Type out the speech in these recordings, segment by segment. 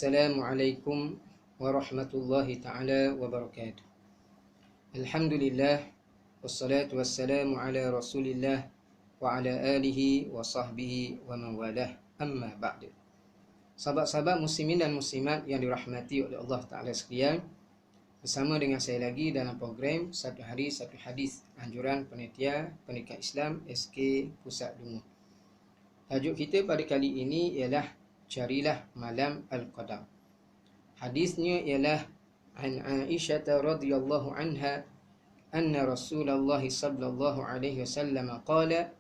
Assalamualaikum warahmatullahi ta'ala wabarakatuh. Alhamdulillah, wassalatu wassalamu ala rasulillah wa ala alihi wa sahbihi wa mawalah, amma ba'du. Sahabat-sahabat muslimin dan muslimat yang dirahmati oleh Allah Ta'ala sekalian, bersama dengan saya lagi dalam program Satu Hari Satu Hadis, anjuran panitia pendidikan Islam SK Pusat Dungu. Tajuk kita pada kali ini ialah Carilah Malam Al-Qadar. Hadisnya ialah An Aisyah radhiyallahu anha anna Rasulullah sallallahu alaihi wasallam qala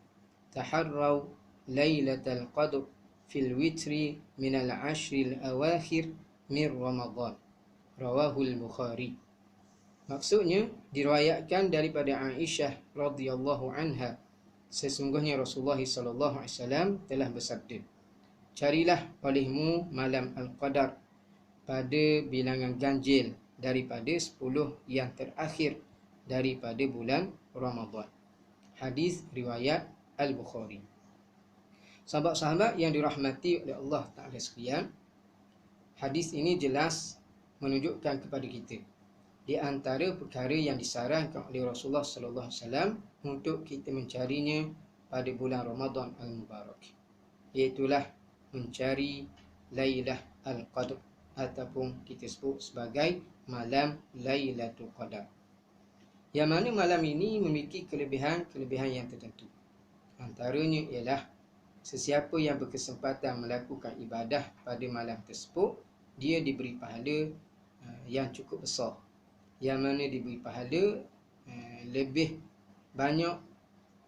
taharraw lailatal qadr fil witri min al-ashr al-awakhir min Ramadan. Rawahul Bukhari. Maksudnya diriwayatkan daripada Aisyah radhiyallahu anha, sesungguhnya Rasulullah sallallahu alaihi wasallam telah bersabda, carilah olehmu malam Al-Qadar pada bilangan ganjil daripada 10 yang terakhir daripada bulan Ramadan. Hadis riwayat Al-Bukhari. Sahabat-sahabat yang dirahmati oleh Allah Ta'ala sekalian, hadis ini jelas menunjukkan kepada kita di antara perkara yang disarankan oleh Rasulullah sallallahu alaihi wasallam untuk kita mencarinya pada bulan Ramadan Al-Mubarak, iaitulah mencari Lailah Al-Qadr ataupun kita sebut sebagai malam Lailatul Qadar. Yang mana malam ini memiliki kelebihan yang tertentu. Antaranya ialah sesiapa yang berkesempatan melakukan ibadah pada malam tersebut, dia diberi pahala yang cukup besar. Yang mana diberi pahala lebih banyak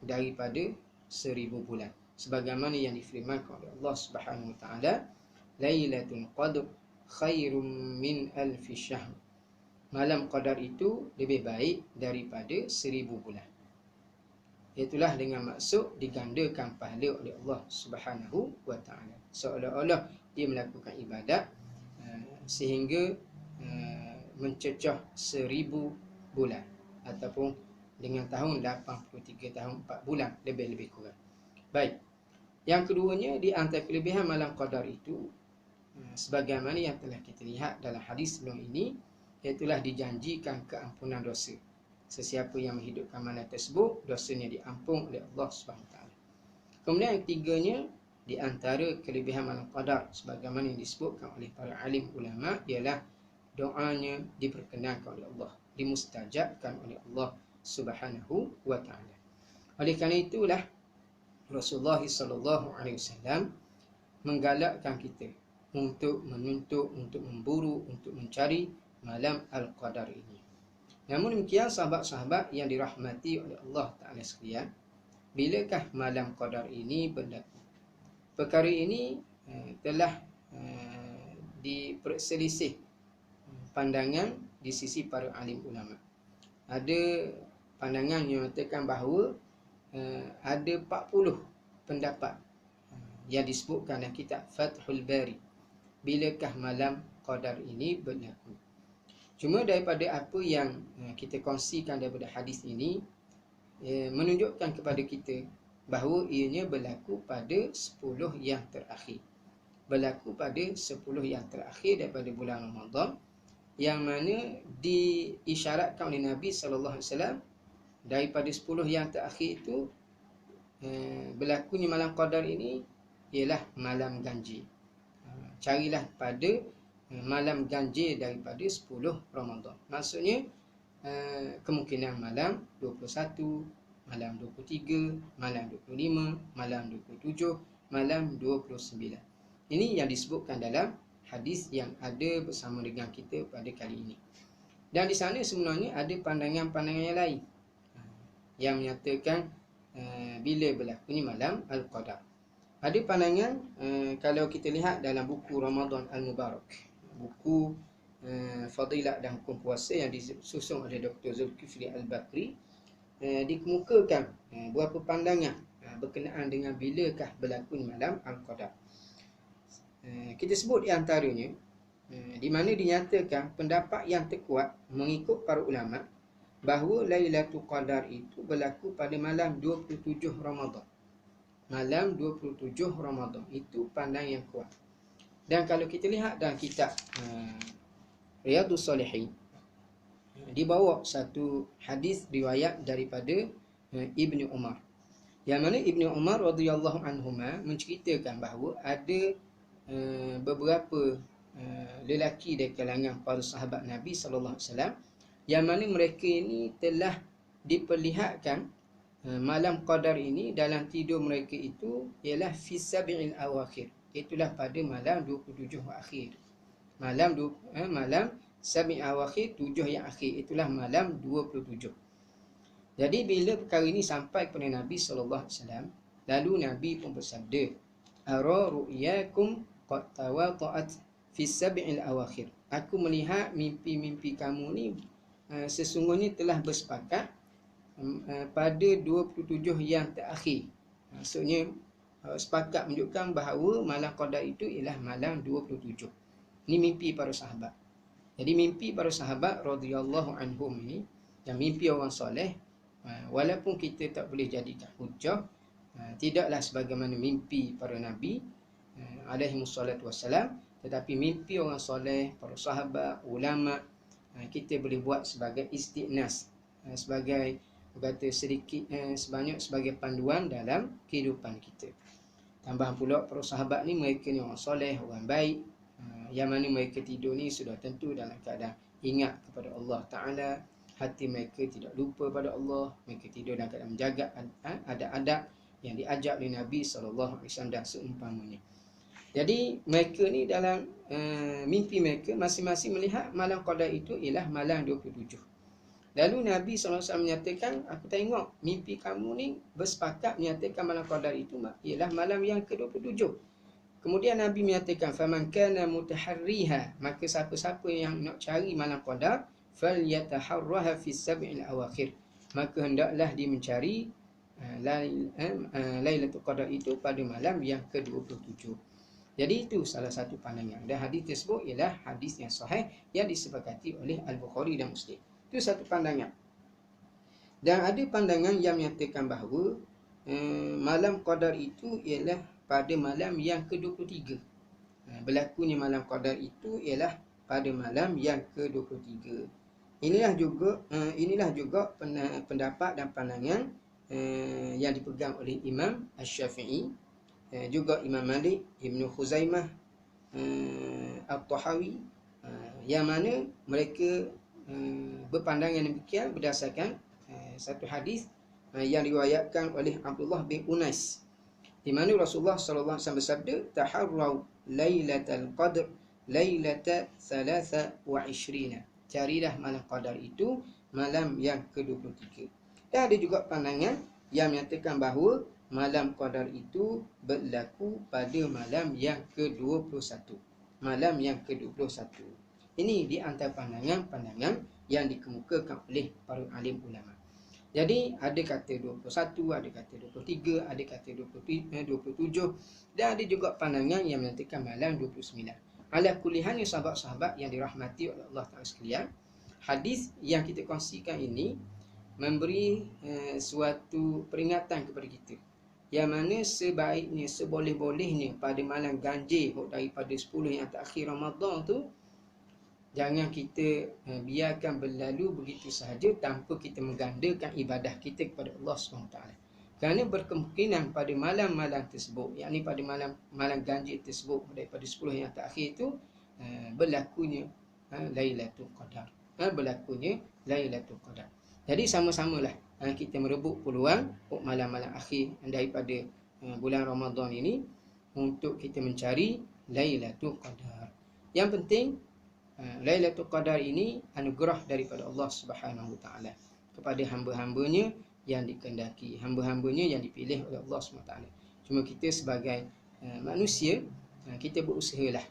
daripada 1000 bulan. Sebagaimana yang difirmankan oleh Allah Subhanahu wa taala, Lailatul Qadr khairum min alfi syahr. Malam Qadar itu lebih baik daripada 1000 bulan. Itulah dengan maksud digandakan pahala oleh Allah Subhanahu wa taala. Seolah-olah dia melakukan ibadat sehingga mencecah 1000 bulan ataupun dengan tahun 83 tahun 4 bulan lebih kurang. Baik. Yang keduanya, di antara kelebihan malam Qadar itu, sebagaimana yang telah kita lihat dalam hadis sebelum ini, iaitulah dijanjikan keampunan dosa. Sesiapa yang menghidupkan malam tersebut, dosanya diampun oleh Allah SWT. Kemudian yang ketiganya, di antara kelebihan malam Qadar, sebagaimana yang disebutkan oleh para alim ulama, ialah doanya diperkenankan oleh Allah, dimustajabkan oleh Allah Subhanahu wa taala. Oleh kerana itulah Rasulullah sallallahu alaihi wasallam menggalakkan kita untuk menuntut, untuk memburu, untuk mencari malam Al-Qadar ini. Namun demikian, sahabat-sahabat yang dirahmati oleh Allah Ta'ala sekalian, bilakah malam Qadar ini berlaku? Perkara ini telah diperselisih pandangan di sisi para alim ulama. Ada pandangan yang mengatakan bahawa ada 40 pendapat yang disebutkan dalam kitab Fathul Bari, bilakah malam Qadar ini berlaku. Cuma daripada apa yang kita kongsikan daripada hadis ini, menunjukkan kepada kita bahawa ianya berlaku pada 10 yang terakhir. Berlaku pada 10 yang terakhir daripada bulan Ramadan, yang mana diisyaratkan oleh Nabi sallallahu alaihi wasallam daripada 10 yang terakhir itu, berlakunya malam Qadar ini ialah malam ganjil. Carilah pada malam ganjil daripada 10 Ramadan. Maksudnya kemungkinan malam 21, malam 23, malam 25, malam 27, malam 29. Ini yang disebutkan dalam hadis yang ada bersama dengan kita pada kali ini. Dan di sana sebenarnya ada pandangan-pandangan yang lain yang menyatakan bila berlakunya malam Al-Qadar. Ada pandangan, kalau kita lihat dalam buku Ramadan Al-Mubarak, buku Fadilat dan Hukum Puasa yang disusun oleh Dr. Zulkifli Al-Bakri, dikemukakan beberapa pandangan berkenaan dengan bilakah berlakunya malam Al-Qadar. Kita sebut di antaranya, di mana dinyatakan pendapat yang terkuat mengikut para ulama bahawa Lailatul Qadar itu berlaku pada malam 27 Ramadan. Malam 27 Ramadan itu pandangan yang kuat. Dan kalau kita lihat dalam kitab Riyadhus Shalihin, dibawa satu hadis riwayat daripada Ibnu Umar, yang mana Ibnu Umar radhiyallahu anhuma menceritakan bahawa ada beberapa lelaki dari kalangan para sahabat Nabi sallallahu alaihi wasallam, yang mana mereka ini telah diperlihatkan malam qadar ini dalam tidur mereka itu ialah fi sab'il awakhir, itulah pada malam 27 akhir. Malam sab'i awakhir, 7 yang akhir, itulah malam 27. Jadi bila perkara ini sampai kepada Nabi sallallahu alaihi wasallam, lalu Nabi pun bersabda, ara ru'yakum qad tawata'at fi sab'il awakhir, aku melihat mimpi-mimpi kamu ni sesungguhnya telah bersepakat pada 27 yang terakhir. Maksudnya sepakat menunjukkan bahawa malam qadar itu ialah malam 27. Ini mimpi para sahabat. Jadi mimpi para sahabat radhiyallahu anhum ini, yang mimpi orang soleh, walaupun kita tak boleh jadikan hujah, tidaklah sebagaimana mimpi para nabi alaihi wassalatu wassalam, tetapi mimpi orang soleh, para sahabat, ulama, kita boleh buat sebagai istiqnas, sebagai kata sedikit sebanyak sebagai panduan dalam kehidupan kita. Tambahan pula para sahabat ni, mereka ni orang soleh, orang baik, yang mana mereka tidur ni sudah tentu dalam keadaan ingat kepada Allah Ta'ala, hati mereka tidak lupa pada Allah, mereka tidur dalam keadaan menjaga adab-adab yang diajak oleh Nabi SAW dan seumpamanya. Jadi mereka ni dalam mimpi mereka masing-masing melihat malam qadar itu ialah malam 27. Lalu Nabi SAW menyatakan, aku tengok mimpi kamu ni bersepakat menyatakan malam qadar itu ialah malam yang ke-27. Kemudian Nabi menyatakan, faman kana mutaharriha, maka siapa-siapa yang nak cari malam qadar, falyataharraha fi sab'il awakhir, maka hendaklah dia mencari Lailatul Qadar itu pada malam yang ke-27. Jadi itu salah satu pandangan, dan hadis tersebut ialah hadis yang sahih yang disepakati oleh Al-Bukhari dan Muslim. Itu satu pandangan. Dan ada pandangan yang menyatakan bahawa malam qadar itu ialah pada malam yang ke-23. Berlakunya malam qadar itu ialah pada malam yang ke-23. Inilah juga pendapat dan pandangan yang dipegang oleh Imam Asy-Syafi'i, juga Imam Malik, Ibnu Khuzaimah, At-Tahawi, yang mana mereka berpandangan demikian berdasarkan satu hadis yang diriwayatkan oleh Abdullah bin Unais, di mana Rasulullah sallallahu alaihi wasallam bersabda, taharrau lailatal qadr lailata 23, carilah malam qadar itu malam yang ke-23. Dan ada juga pandangan yang menyatakan bahawa malam qadar itu berlaku pada malam yang ke-21. Malam yang ke-21. Ini di antara pandangan-pandangan yang dikemukakan oleh para alim ulama. Jadi ada kata 21, ada kata 23, ada kata 27, dan ada juga pandangan yang menyatakan malam 29. Ala kulihan sahabat-sahabat yang dirahmati oleh Allah Ta'ala sekalian, hadis yang kita kongsikan ini memberi suatu peringatan kepada kita, yang mana sebaiknya, seboleh-bolehnya pada malam ganjil daripada 10 yang terakhir Ramadan tu, jangan kita biarkan berlalu begitu sahaja tanpa kita menggandakan ibadah kita kepada Allah SWT. Kerana berkemungkinan pada malam-malam tersebut, yakni pada malam ganjil tersebut daripada 10 yang terakhir itu, berlakunya Lailatul Qadar. Berlakunya Lailatul Qadar. Jadi sama-samalah kita merebut peluang malam-malam akhir daripada bulan Ramadan ini untuk kita mencari Lailatul Qadar. Yang penting, Lailatul Qadar ini anugerah daripada Allah Subhanahu Wa Taala kepada hamba-hambanya yang dikehendaki, hamba-hambanya yang dipilih oleh Allah Subhanahu Wa Taala. Cuma kita sebagai manusia, kita berusahalah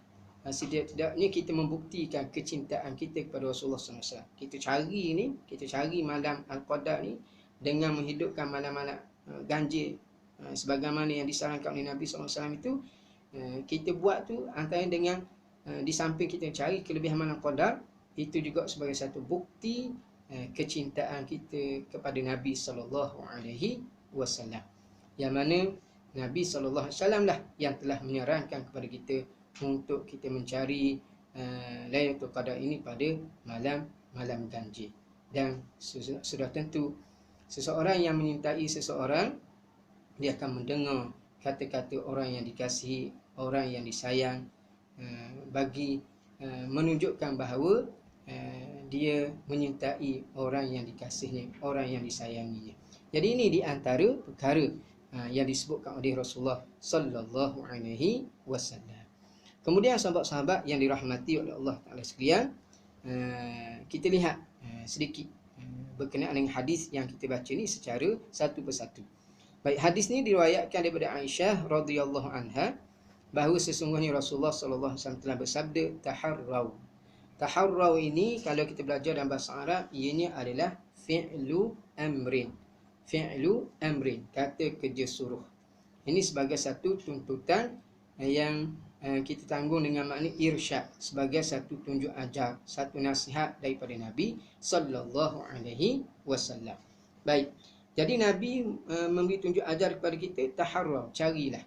setidak-tidaknya kita membuktikan kecintaan kita kepada Rasulullah SAW. Kita cari malam Al-Qadar ni dengan menghidupkan malam-malam ganjil sebagaimana yang disarankan oleh Nabi SAW itu. Kita buat tu antara dengan di samping kita cari kelebihan malam qadar, itu juga sebagai satu bukti kecintaan kita kepada Nabi SAW, yang mana Nabi SAW lah yang telah menyarankan kepada kita untuk kita mencari Lailatul Qadar ini pada malam ganjil. Dan sudah tentu seseorang yang menyintai seseorang, dia akan mendengar kata-kata orang yang dikasihi, orang yang disayang, bagi menunjukkan bahawa dia menyintai orang yang dikasihinya, orang yang disayanginya. Jadi ini di antara perkara yang disebutkan oleh Rasulullah sallallahu alaihi wasallam. Kemudian sahabat-sahabat yang dirahmati oleh Allah Taala sekalian, kita lihat sedikit berkenaan dengan hadis yang kita baca ni secara satu persatu. Baik, hadis ni diriwayatkan daripada Aisyah radhiyallahu anha bahawa sesungguhnya Rasulullah sallallahu alaihi wasallam telah bersabda, taharrau. Taharrau ini kalau kita belajar dalam bahasa Arab, ianya adalah fi'lu amrin. Fi'lu amrin, kata kerja suruh. Ini sebagai satu tuntutan yang kita tanggung dengan makna irsyad, sebagai satu tunjuk ajar, satu nasihat daripada Nabi sallallahu alaihi wasallam. Baik. Jadi Nabi memberi tunjuk ajar kepada kita, taharrau, carilah.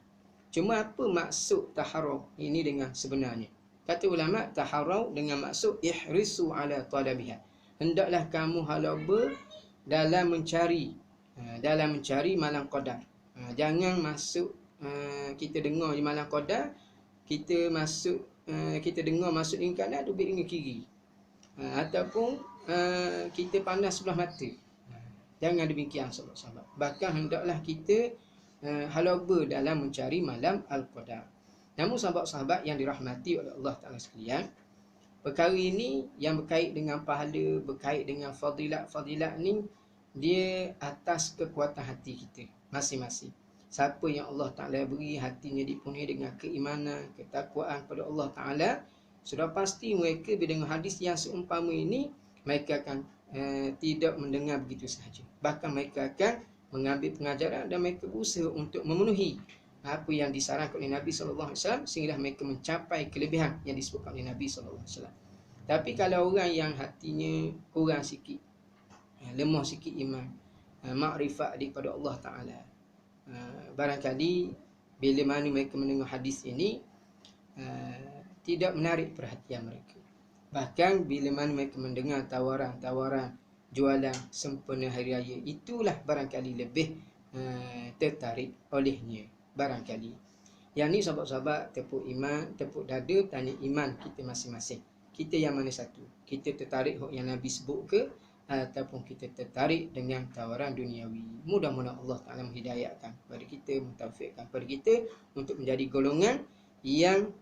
Cuma apa maksud taharrau ini dengan sebenarnya? Kata ulama, taharrau dengan maksud ihrisu ala talabiha. Hendaklah kamu halaba dalam mencari malam qadar. Jangan masuk kita dengar di malam qadar, kita dengar masuk dengan kanan, dubik dengan kiri. Ataupun kita pandang sebelah mata. Jangan demikian sahabat-sahabat. Bahkan hendaklah kita halaba dalam mencari malam al-qadar. Namun sahabat-sahabat yang dirahmati oleh Allah Taala sekalian, perkara ini yang berkait dengan pahala, berkait dengan fadilat ni, dia atas kekuatan hati kita masing-masing. Siapa yang Allah Ta'ala beri hatinya dipenuhi dengan keimanan, ketakwaan kepada Allah Ta'ala, sudah pasti mereka bila dengar hadis yang seumpama ini, mereka akan tidak mendengar begitu sahaja. Bahkan mereka akan mengambil pengajaran dan mereka berusaha untuk memenuhi apa yang disarankan oleh Nabi SAW, sehingga mereka mencapai kelebihan yang disebutkan oleh Nabi SAW. Tapi kalau orang yang hatinya kurang sikit, lemah sikit iman, makrifat daripada Allah Ta'ala, barangkali bila mana mereka mendengar hadis ini tidak menarik perhatian mereka. Bahkan bila mana mereka mendengar tawaran-tawaran jualan sempena hari raya, itulah barangkali lebih tertarik olehnya. Barangkali yang ni sahabat-sahabat, tepuk iman, tepuk dada, tanya iman kita masing-masing. Kita yang mana satu? Kita tertarik yang Nabi sebut ke, ataupun kita tertarik dengan tawaran duniawi? Mudah-mudahan Allah Ta'ala menghidayahkan kepada kita, mentaufikkan kepada kita untuk menjadi golongan yang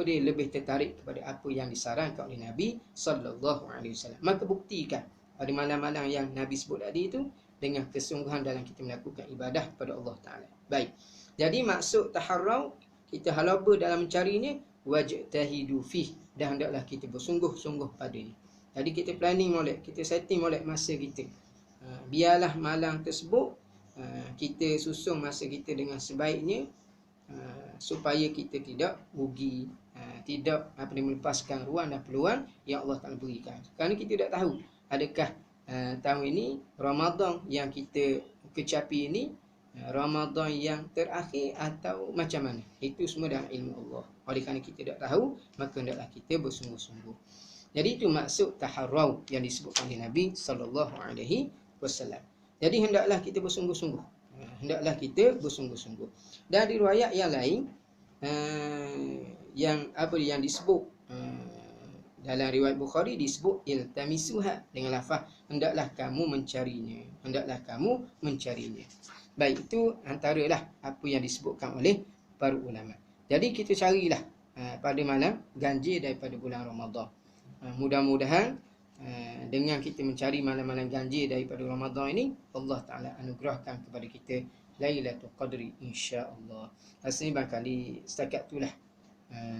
lebih tertarik kepada apa yang disarankan oleh Nabi sallallahu alaihi wasallam. Maka buktikan pada malam-malam yang Nabi sebut tadi itu dengan kesungguhan dalam kita melakukan ibadah kepada Allah Ta'ala. Baik. Jadi maksud taharrau, kita halaba dalam mencarinya, wajtahidu fih, dan hendaklah kita bersungguh-sungguh padanya. Jadi kita planning molek, kita setting molek masa kita. Biarlah malam tersebut kita susun masa kita dengan sebaiknya, supaya kita tidak rugi, tidak melepaskan ruang dan peluang yang Allah Ta'ala berikan. Kerana kita tidak tahu adakah tahun ini Ramadan yang kita kecapi ini Ramadan yang terakhir atau macam mana. Itu semua dalam ilmu Allah. Oleh kerana kita tidak tahu, maka hendaklah kita bersungguh-sungguh. Jadi itu maksud taharrau yang disebutkan oleh Nabi sallallahu alaihi wasallam. Jadi hendaklah kita bersungguh-sungguh. Hendaklah kita bersungguh-sungguh. Dan di riwayat yang lain yang disebut dalam riwayat Bukhari disebut iltamisuha dengan lafaz hendaklah kamu mencarinya. Hendaklah kamu mencarinya. Baik, itu antaralah apa yang disebutkan oleh para ulama. Jadi kita carilah pada malam ganjil daripada bulan Ramadan. Mudah-mudahan dengan kita mencari malam-malam ganjil daripada Ramadan ini, Allah Ta'ala anugerahkan kepada kita Lailatul Qadri, insya-Allah. Rasanya barangkali setakat itulah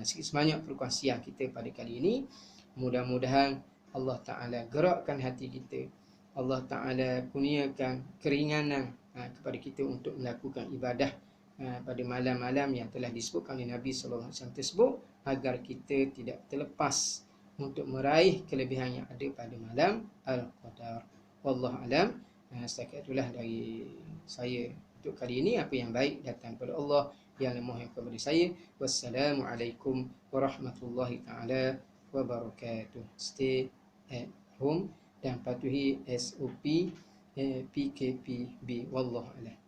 sikit sebanyak perkongsian kita pada kali ini. Mudah-mudahan Allah Ta'ala gerakkan hati kita, Allah Ta'ala kurniakan keringanan kepada kita untuk melakukan ibadah pada malam-malam yang telah disebutkan oleh Nabi SAW tersebut, agar kita tidak terlepas untuk meraih kelebihan yang ada pada malam Al-Qadar. Wallahu alam. Setakat itulah dari saya untuk kali ini. Apa yang baik datang daripada Allah, yang mohon kepada saya. Wassalamualaikum warahmatullahi taala wabarakatuh. Stay at home dan patuhi SOP PKPB. Wallahu a'lam.